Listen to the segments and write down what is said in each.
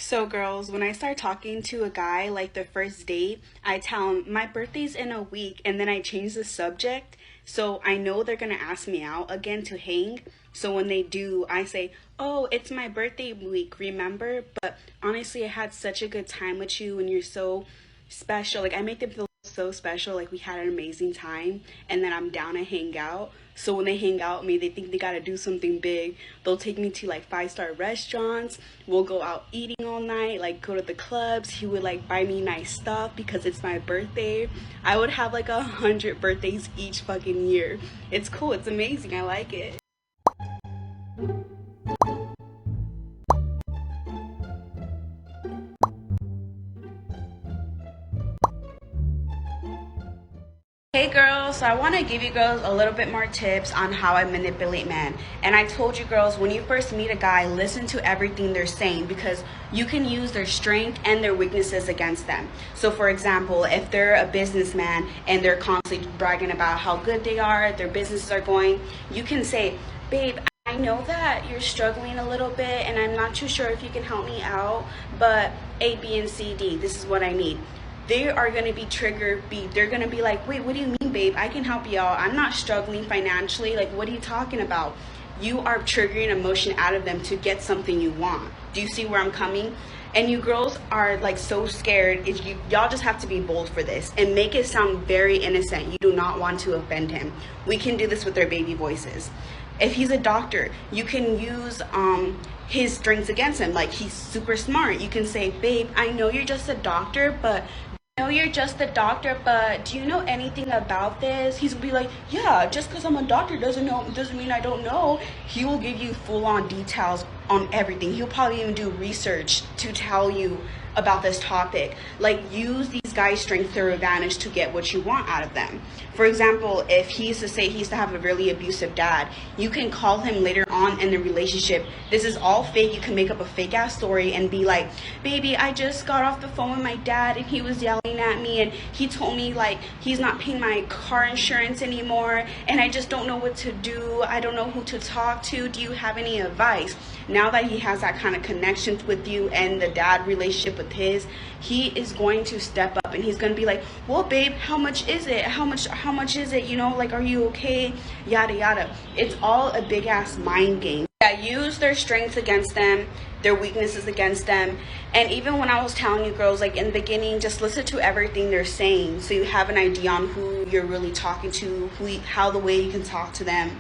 So girls, when I start talking to a guy like the first date, I tell him my birthday's in a week and then I change the subject. So I know they're gonna ask me out again to hang. So when they do, I say, oh, it's my birthday week, remember? But honestly, I had such a good time with you and you're so special. Like I make them feel so special, like we had an amazing time, and then I'm down to hang out. So when they hang out with me, they think they gotta do something big. They'll take me to like 5-star restaurants. We'll go out eating all night, like go to the clubs. He would like buy me nice stuff because it's my birthday. I would have like 100 birthdays each fucking year. It's cool, it's amazing, I like it. Hey girls, so I want to give you girls a little bit more tips on how I manipulate men. And I told you girls, when you first meet a guy, listen to everything they're saying because you can use their strength and their weaknesses against them. So for example, if they're a businessman and they're constantly bragging about how good they are, their businesses are going, you can say, babe, I know that you're struggling a little bit and I'm not too sure if you can help me out, but A, B, and C, D, this is what I need. They are going to be triggered. They're going to be like, wait, what do you mean, babe? I can help you out. I'm not struggling financially. Like, what are you talking about? You are triggering emotion out of them to get something you want. Do you see where I'm coming? And you girls are like so scared. Y'all just have to be bold for this and make it sound very innocent. You do not want to offend him. We can do this with their baby voices. If he's a doctor, you can use his strengths against him. Like he's super smart. You can say, babe, I know you're just a doctor, but do you know anything about this? He's be like, yeah, just because I'm a doctor doesn't mean I don't know. He will give you full-on details on everything. He'll probably even do research to tell you about this topic. Like, use these guys' strengths to their advantage to get what you want out of them. For example, if he used to say he used to have a really abusive dad, you can call him later on in the relationship. This is all fake. You can make up a fake ass story and be like, baby, I just got off the phone with my dad and he was yelling at me and he told me like he's not paying my car insurance anymore and I just don't know what to do. I don't know who to talk to. Do you have any advice? Now that he has that kind of connection with you and the dad relationship with his, he is going to step up and he's going to be like, well, babe, how much is it? How much is it? You know, like, are you okay? Yada, yada. It's all a big ass mind game. Yeah, use their strengths against them, their weaknesses against them. And even when I was telling you girls, like in the beginning, just listen to everything they're saying so you have an idea on who you're really talking to, how the way you can talk to them.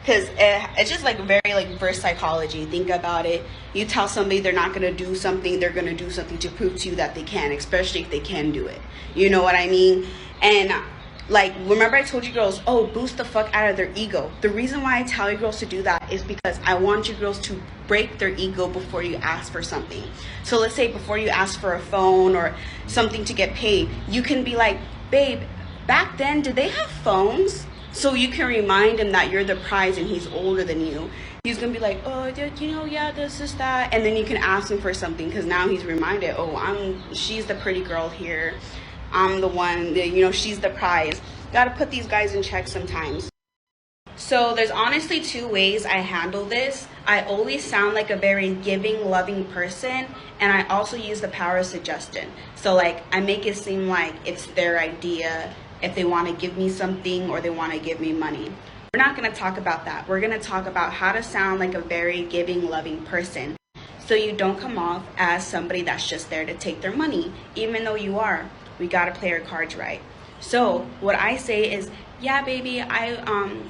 Because it's just like very like reverse psychology. Think about it. You tell somebody they're not going to do something, they're going to do something to prove to you that they can, especially if they can do it. You know what I mean? And like, remember I told you girls, oh, boost the fuck out of their ego. The reason why I tell you girls to do that is because I want you girls to break their ego before you ask for something. So let's say before you ask for a phone or something to get paid, you can be like, babe, back then, did they have phones? So you can remind him that you're the prize and he's older than you. He's going to be like, oh, you know, yeah, this is that. And then you can ask him for something because now he's reminded, oh, she's the pretty girl here. I'm the one, you know, she's the prize. Got to put these guys in check sometimes. So there's honestly two ways I handle this. I always sound like a very giving, loving person. And I also use the power of suggestion. So like I make it seem like it's their idea if they want to give me something or they want to give me money. We're not going to talk about that. We're going to talk about how to sound like a very giving, loving person so you don't come off as somebody that's just there to take their money, even though you are. We got to play our cards right. So what I say is, yeah, baby, I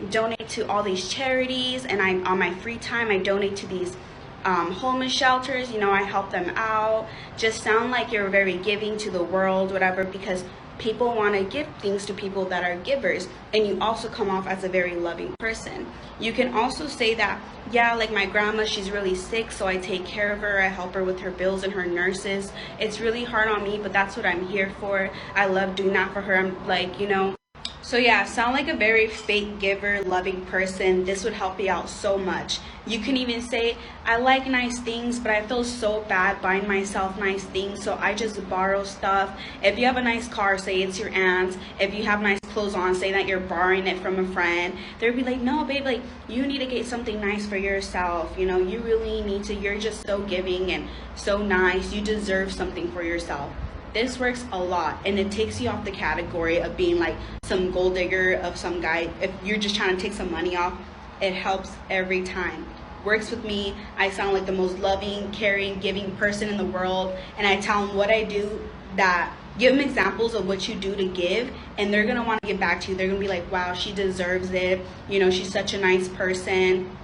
donate to all these charities and on my free time, I donate to these homeless shelters. You know, I help them out. Just sound like you're very giving to the world, whatever, because people want to give things to people that are givers, and you also come off as a very loving person. You can also say that, yeah, like my grandma, she's really sick, so I take care of her. I help her with her bills and her nurses. It's really hard on me, but that's what I'm here for. I love doing that for her. I'm like, you know. So yeah, sound like a very fake giver, loving person. This would help you out so much. You can even say, I like nice things, but I feel so bad buying myself nice things, so I just borrow stuff. If you have a nice car, say it's your aunt's. If you have nice clothes on, saying that you're borrowing it from a friend. They'll be like, no, babe, like, you need to get something nice for yourself. You know, you really need to. You're just so giving and so nice. You deserve something for yourself. This works a lot, and it takes you off the category of being like some gold digger of some guy. If you're just trying to take some money off, it helps every time. Works with me. I sound like the most loving, caring, giving person in the world, and I tell them what I do, that give them examples of what you do to give, and they're gonna want to give back to you. They're gonna be like, wow, she deserves it. You know, she's such a nice person.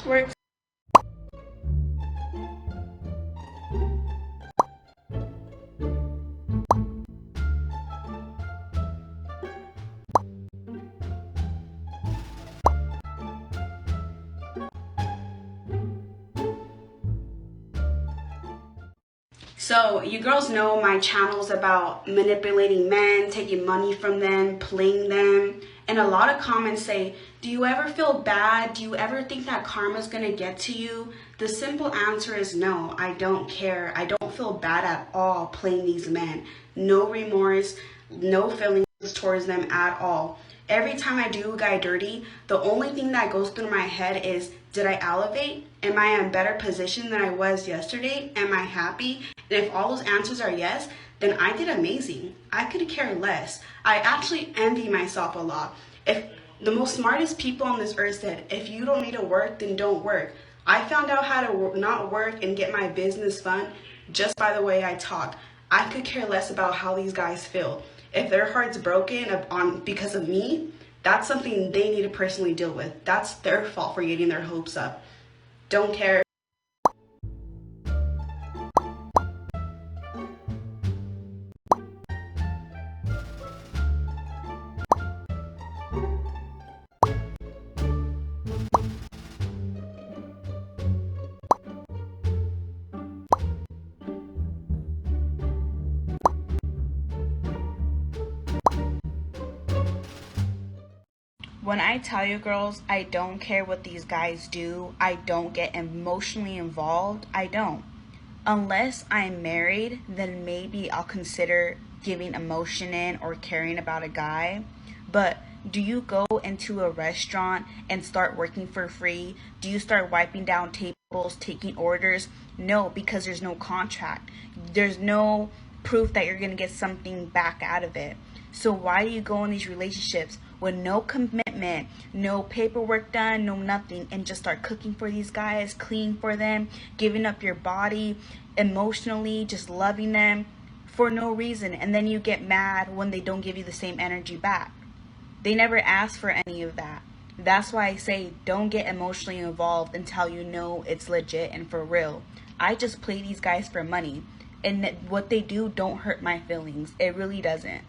Works. So you girls know my channel's about manipulating men, taking money from them, playing them. And a lot of comments say, do you ever feel bad? Do you ever think that karma's gonna get to you? The simple answer is no, I don't care. I don't feel bad at all playing these men. No remorse, no feelings towards them at all. Every time I do a guy dirty, the only thing that goes through my head is, did I elevate? Am I in a better position than I was yesterday? Am I happy? And if all those answers are yes, then I did amazing. I could care less. I actually envy myself a lot. If the most smartest people on this earth said, if you don't need to work, then don't work. I found out how to not work and get my business fun just by the way I talk. I could care less about how these guys feel. If their heart's broken because of me, that's something they need to personally deal with. That's their fault for getting their hopes up. Don't care. When I tell you girls, I don't care what these guys do, I don't get emotionally involved, I don't. Unless I'm married, then maybe I'll consider giving emotion in or caring about a guy. But do you go into a restaurant and start working for free? Do you start wiping down tables, taking orders? No, because there's no contract. There's no proof that you're going to get something back out of it. So why do you go in these relationships with no commitment, no paperwork done, no nothing, and just start cooking for these guys, cleaning for them, giving up your body emotionally, just loving them for no reason, and then you get mad when they don't give you the same energy back? They never ask for any of that. That's why I say don't get emotionally involved until you know it's legit and for real. I just play these guys for money, and what they do don't hurt my feelings. It really doesn't.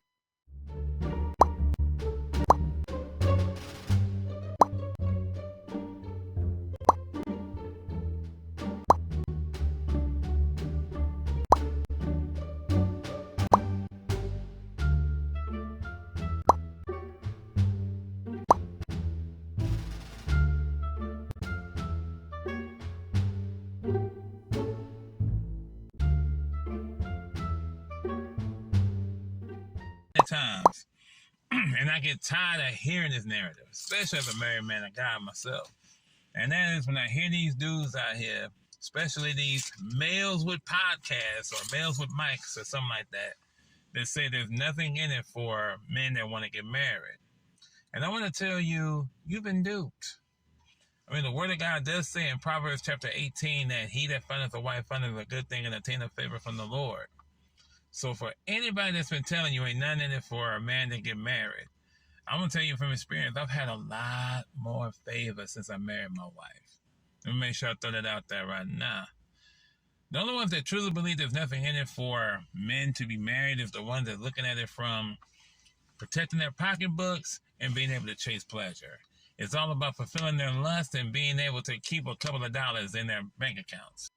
Times and I get tired of hearing this narrative, especially as a married man, a guy myself. And that is when I hear these dudes out here, especially these males with podcasts or males with mics or something like that, that say there's nothing in it for men that want to get married. And I want to tell you, you've been duped. I mean, the word of God does say in Proverbs chapter 18 that he that findeth a wife findeth a good thing and obtaineth favor from the Lord. So for anybody that's been telling you ain't nothing in it for a man to get married, I'm going to tell you from experience, I've had a lot more favor since I married my wife. Let me make sure I throw that out there right now. The only ones that truly believe there's nothing in it for men to be married is the ones that are looking at it from protecting their pocketbooks and being able to chase pleasure. It's all about fulfilling their lust and being able to keep a couple of dollars in their bank accounts.